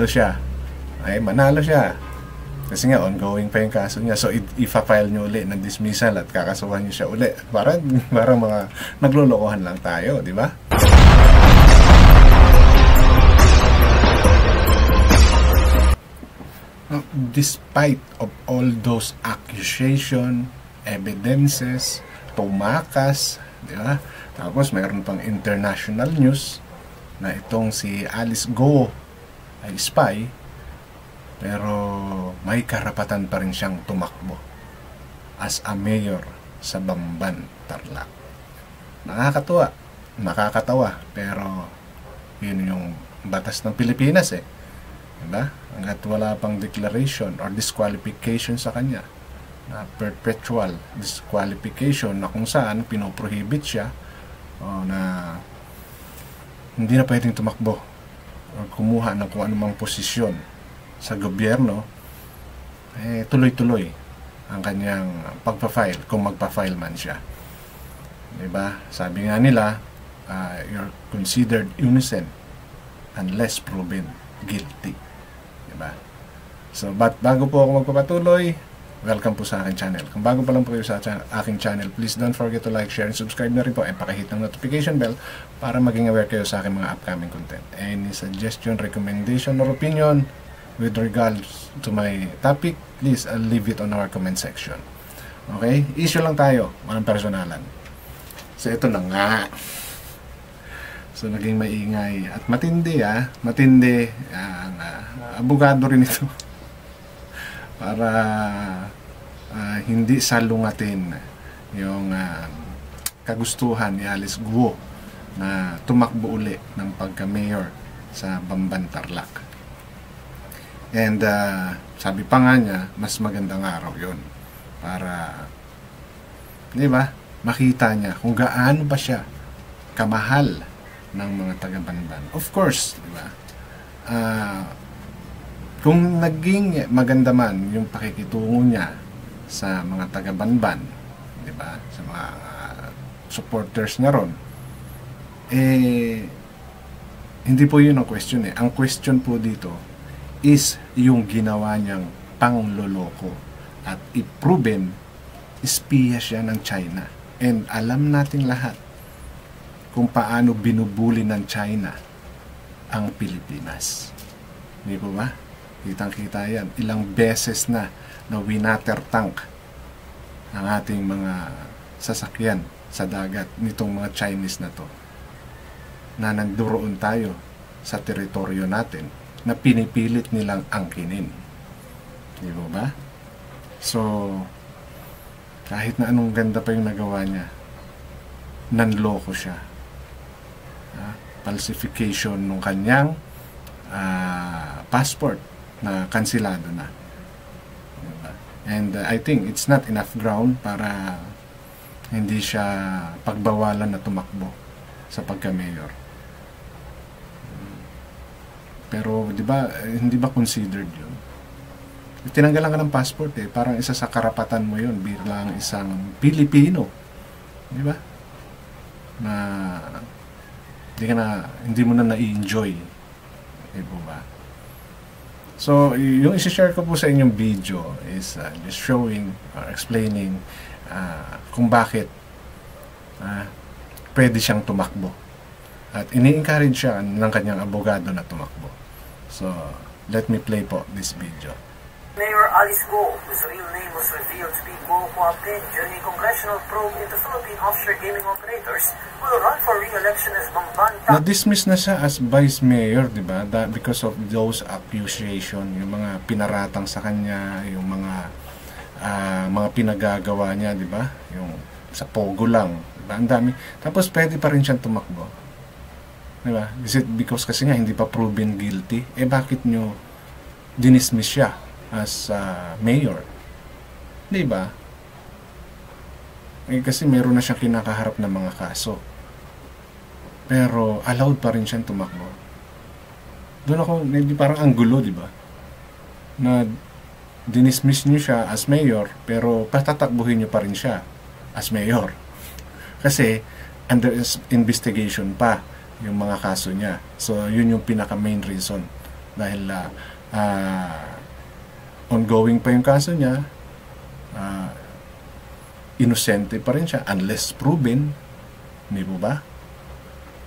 siya, ay manalo siya. Kasi nga, ongoing pa yung kaso niya. So, ifa-file nyo uli ng dismissal at kakasuhan nyo siya uli. Para mga naglolokohan lang tayo, di ba? Despite of all those accusation, evidences, tumakas, di ba? Tapos, mayroon pang international news na itong si Alice Go ay spy. Pero may karapatan pa rin siyang tumakbo as a mayor sa Bamban, Tarlac. Nakakatawa, pero yun yung batas ng Pilipinas eh. Diba? Hanggat wala pang declaration or disqualification sa kanya, na perpetual disqualification na kung saan pinoprohibit siya o na hindi na pwedeng tumakbo o kumuha ng kung anumang posisyon sa gobyerno, eh, tuloy-tuloy ang kanyang pagpa-file kung magpa-file man siya. Diba? Sabi nga nila, you're considered innocent unless proven guilty. Diba? So, bago po ako magpapatuloy, welcome po sa aking channel. Kung bago pa lang po kayo sa aking channel, please don't forget to like, share, and subscribe na rin po, and pakihit ng notification bell para maging aware kayo sa aking mga upcoming content. Any suggestion, recommendation, or opinion with regards to my topic, please leave it on our comment section. Okay? Issue lang tayo, walang personalan. So, ito na nga. So, naging maingay at matindi, matindi ang abogado rin ito para hindi salungatin yung kagustuhan ni Alice Guo na tumakbo uli ng pagka-mayor sa Bamban, Tarlac. And sabi pa nga niya, mas magandang araw yon para, di ba, makita niya kung gaano ba siya kamahal ng mga taga-Bamban. Of course, di ba, kung naging maganda man yung pakikitungo niya sa mga taga-Bamban, di ba, sa mga supporters niya ron, eh, hindi po yun ang question eh. Ang question po dito is yung ginawa niyang pangloloko at i-proven espiya siya ng China. And alam nating lahat kung paano binubuli ng China ang Pilipinas. Hindi po ba? Kitang-kita yan. Ilang beses na winater tank ang ating mga sasakyan sa dagat nitong mga Chinese na to, na nanduroon tayo sa teritoryo natin na pinipilit nilang angkinin. Di ba? So, kahit na anong ganda pa yung nagawa niya, nanloko siya. Falsification ng kanyang passport na kansilado na. Diba? And I think it's not enough ground para hindi siya pagbawalan na tumakbo sa pagka-mayor. Pero, di ba, hindi ba considered yun? Tinanggalan ka ng passport eh. Parang isa sa karapatan mo yun bilang isang Pilipino. Di ba? Na hindi mo na na-enjoy. Di ba? So, yung isi-share ko po sa inyong video is just showing or explaining kung bakit pwede siyang tumakbo. At ini-encourage siya ng kanyang abogado na tumakbo. So, let me play po this video. Mayor Alice Go, whose real name was revealed to be Go Huaping during a congressional probe into Philippine offshore gaming operators, will run for re-election as Bamban. Na-dismiss na siya as vice mayor, di ba? Because of those accusation, yung mga pinaratang sa kanya, yung mga pinagagawa niya, di ba? Yung sa Pogo lang, diba? Ang dami. Tapos pwede pa rin siyang tumakbo. Diba? Is it because kasi nga hindi pa proven guilty? Eh bakit nyo dinismiss siya as mayor? Diba? Eh kasi meron na siyang kinakaharap na mga kaso. Pero allowed pa rin siyang tumakbo. Doon ako, hindi parang ang gulo, diba? Na dinismiss nyo siya as mayor, pero patatakbuhin nyo pa rin siya as mayor. Kasi under investigation pa yung mga kaso niya. So, yun yung pinaka-main reason dahil ongoing pa yung kaso niya, inosente pa rin siya unless proven, hindi po ba?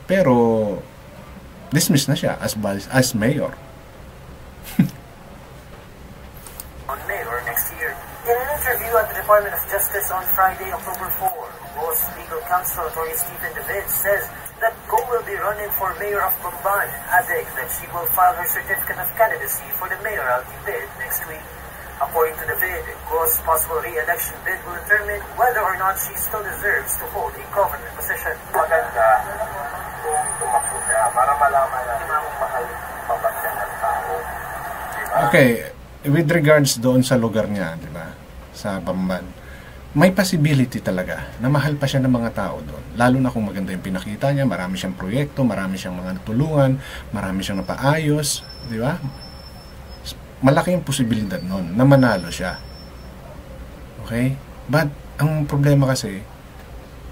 Pero dismiss na siya as mayor. On mayor next year. In an interview at the Department of Justice on Friday, October 4, Go's legal counsel, Attorney Stephen David, says that Go will be running for mayor of Bamban, adding that she will file her certificate of candidacy for the mayoralty bid next week. According to David, Go's possible re-election bid will determine whether or not she still deserves to hold a government position. Maganda kung tumakbo siya para malaman natin ang mahal pabasya ng tao. Diba? Okay, with regards doon sa lugar niya, di ba? Sa Bamban, may possibility talaga na mahal pa siya ng mga tao doon. Lalo na kung maganda yung pinakita niya, marami siyang proyekto, marami siyang mga tulungan, marami siyang napaayos, di ba? Malaki yung posibilidad noon na manalo siya. Okay? But ang problema kasi,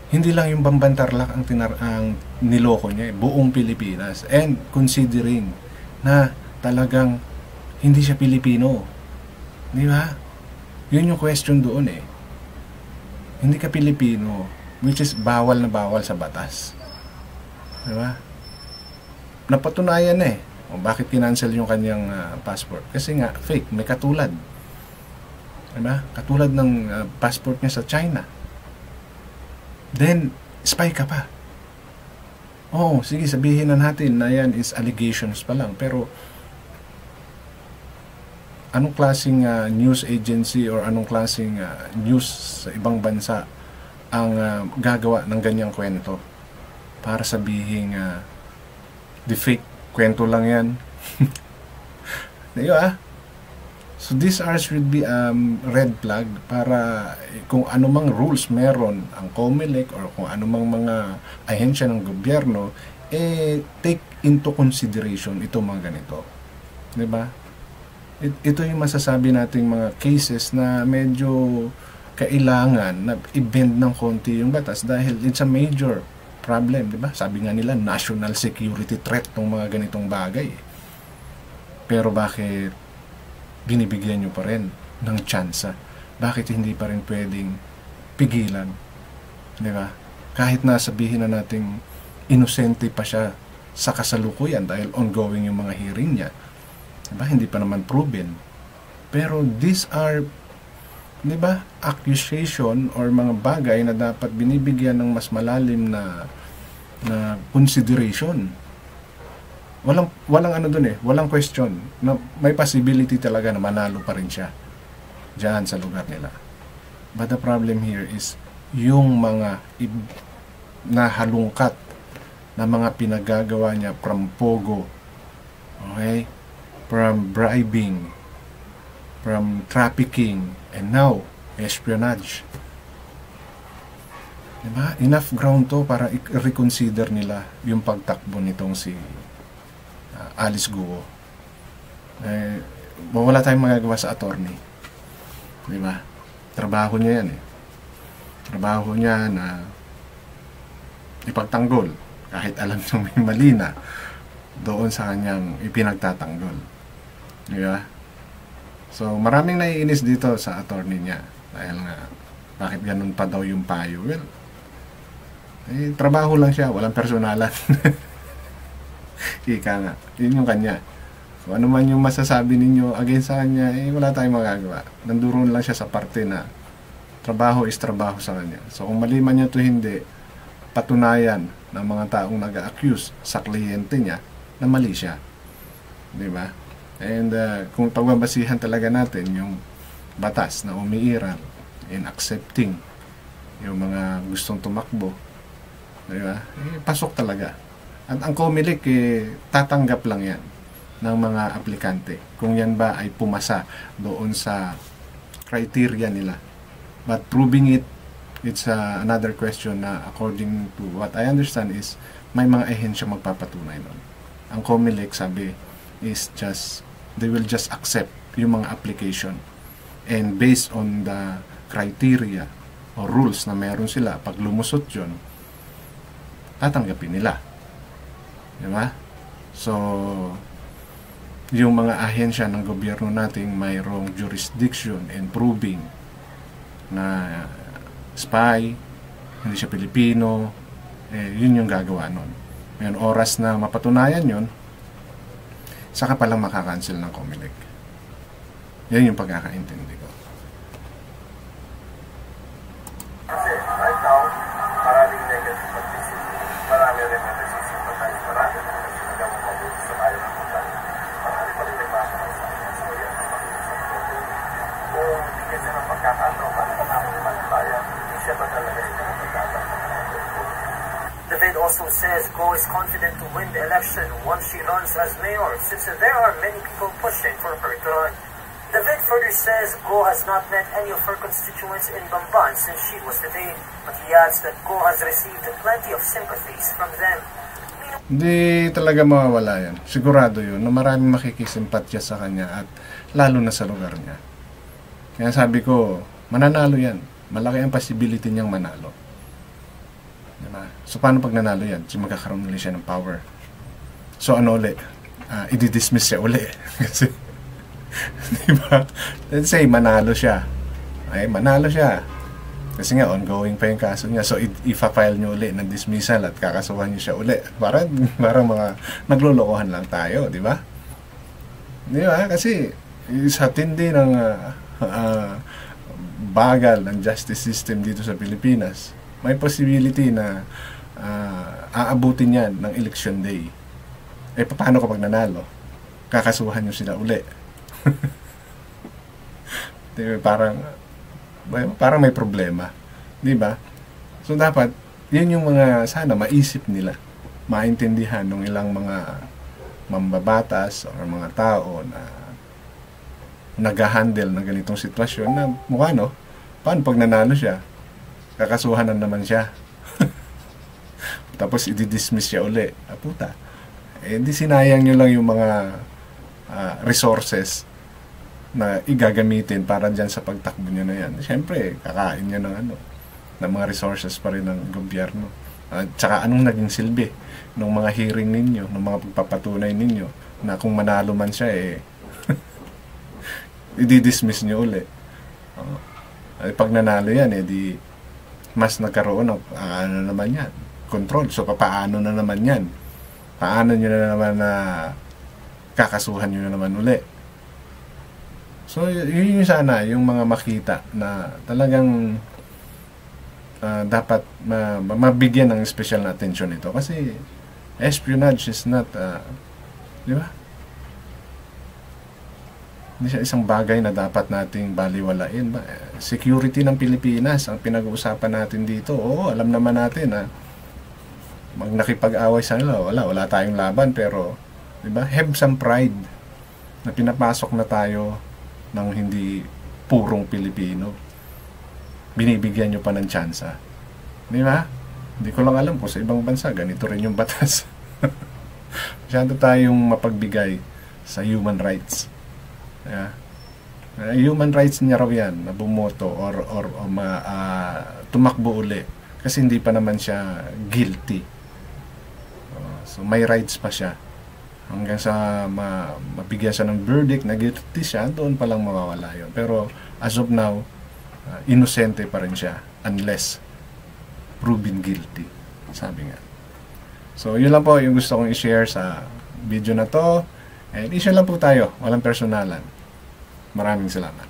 hindi lang yung Bamban Tarlac ang niloko niya, buong Pilipinas. And considering na talagang hindi siya Pilipino. Di ba? Yun yung question doon eh. Hindi ka Pilipino, which is bawal na bawal sa batas. Di ba? Napatunayan na eh. O bakit kinancel yung kanyang passport? Kasi nga, fake. May katulad. Diba? Katulad ng passport niya sa China. Then, spy ka pa. Oo, sige, sabihin na natin na yan is allegations pa lang. Pero, anong klaseng news agency or anong klaseng news sa ibang bansa ang gagawa ng ganyang kwento para sabihin the fake kwento lang yan. Diba? So these are should be red flag para kung anumang rules meron ang COMELEC or kung anumang mga ahensya ng gobyerno, take into consideration itong mga ganito. Diba? Ito yung masasabi nating mga cases na medyo kailangan na i-bend ng konti yung batas dahil it's a major problem, di ba? Sabi nga nila, national security threat tong mga ganitong bagay. Pero bakit binibigyan nyo pa rin ng tsansa? Bakit hindi pa rin pwedeng pigilan? Di ba? Kahit na sabihin na nating inosente pa siya sa kasalukuyan dahil ongoing yung mga hearing niya. Di ba? Hindi pa naman proven. Pero these are, di ba, accusation or mga bagay na dapat binibigyan ng mas malalim na consideration. Walang ano dun eh, walang question na may possibility talaga na manalo pa rin siya diyan sa lugar nila. But the problem here is yung mga nahalungkat na mga pinagagawa niya from pogo, okay, from bribing, from trafficking, and now espionage. Diba? Enough ground to para i-reconsider nila yung pagtakbo nitong si Alice Guo. Wala tayong magagawa sa attorney. Diba? Trabaho niya yan eh. Trabaho niya na ipagtanggol kahit alam niyang may mali na doon sa kanyang ipinagtatanggol. Diba? So, maraming naiinis dito sa attorney niya dahil nga bakit ganun pa daw yung payo. Well, trabaho lang siya, walang personalan. Ika nga, yun yung kanya. Kung ano man yung masasabi ninyo against sa kanya, wala tayong magagawa. Nanduroon lang siya sa parte na trabaho is trabaho sa kanya. So kung mali man niya to hindi, patunayan ng mga taong nag-accuse sa kliyente niya na mali siya. Diba? And kung pagbabasihan talaga natin yung batas na umiiral in accepting yung mga gustong tumakbo, diba? Pasok talaga. At ang COMELEC, tatanggap lang yan ng mga aplikante kung yan ba ay pumasa doon sa criteria nila. But proving it, it's another question na according to what I understand is may mga ahensya magpapatunay nun. Ang COMELEC, sabi, is just, they will just accept yung mga application. And based on the criteria o rules na meron sila, pag lumusot yun, tatanggapin nila. Diba? So, yung mga ahensya ng gobyerno nating mayroong jurisdiction in proving na spy, hindi siya Pilipino, yun yung gagawa nun. Ngayon, oras na mapatunayan yun, saka palang makakancel ng COMELEC. Yan yung pagkakaintindi ko. Kasi right now, maraming negative publicity, marami rin na nagsisympathize, marami rin na sinagawang mabuti sa bayan ng Bulacan. Marami pa rin nagmamahal sa kanya. So yan, kung bigyan siya ng pagkakataon, para naman naman ang bayan, hindi siya ba talaga ito ang pagkakataon? David also says Go is confident to win the election once she runs as mayor, since there are many people pushing for her to run. David further says Go has not met any of her constituents in Bamban since she was detained, but he adds that Go has received plenty of sympathies from them. Hindi talaga mawawala yan. Sigurado yun na maraming makikisimpatya sa kanya at lalo na sa lugar niya. Kaya sabi ko, mananalo yan. Malaki ang possibility niyang manalo. Diba? So paano pag nanalo yan? So magkakaroon ulit siya ng power. So ano ulit? I-dismiss siya ulit. Kasi, diba? Let's say, manalo siya. Ay, manalo siya. Kasi nga, ongoing pa yung kaso niya. So, i-file nyo ulit ng dismissal at kakasuhan nyo siya ulit. Parang mga naglolokohan lang tayo, di ba? Di ba? Kasi, sa tindi ng bagal ng justice system dito sa Pilipinas, may possibility na aabutin yan ng election day. Eh, paano kapag nanalo? Kakasuhan nyo sila uli. Diba, parang may problema. Diba? So, dapat, yun yung mga, sana, maisip nila. Maintindihan ng ilang mga mambabatas o mga tao na nag-handle ng ganitong sitwasyon na mukha, no? Paano pag nanalo siya? Kakasuhan na naman siya. Tapos i-dismiss siya uli. Puta. Di sinayang nyo lang yung mga resources na igagamitin para dyan sa pagtakbo nyo na yan. Siyempre, kakain nyo ng mga resources pa rin ng gobyerno. Tsaka anong naging silbi ng mga hearing ninyo, ng mga pagpapatunay ninyo na kung manalo man siya, i-dismiss nyo uli. Pag nanalo yan, di mas nagkaroon ng naman yan, control. So, paano na naman yan? Paano nyo na naman na kakasuhan nyo na naman uli? So, yun yung sana, yung mga makita na talagang dapat mabigyan ng special na attention ito. Kasi, espionage is not, di ba? Hindi siya isang bagay na dapat nating baliwalain. Security ng Pilipinas ang pinag-uusapan natin dito. Oo, alam naman natin na mag nakipag-away sa nila, wala tayong laban, pero diba, have some pride na pinapasok na tayo ng hindi purong Pilipino. Binibigyan nyo pa ng tsansa. Di ba? Hindi ko lang alam kung sa ibang bansa ganito rin yung batas. Masyado tayong mapagbigay sa human rights. Yeah. Human rights niya raw yan na bumoto or tumakbo uli kasi hindi pa naman siya guilty. So may rights pa siya hanggang sa mabigyan siya ng verdict na guilty siya, doon pa lang mawawala yun. Pero as of now, inosente pa rin siya unless proven guilty, sabi nga. So yun lang po yung gusto kong i-share sa video na to. And issue lang po tayo, walang personalan. Maraming salamat.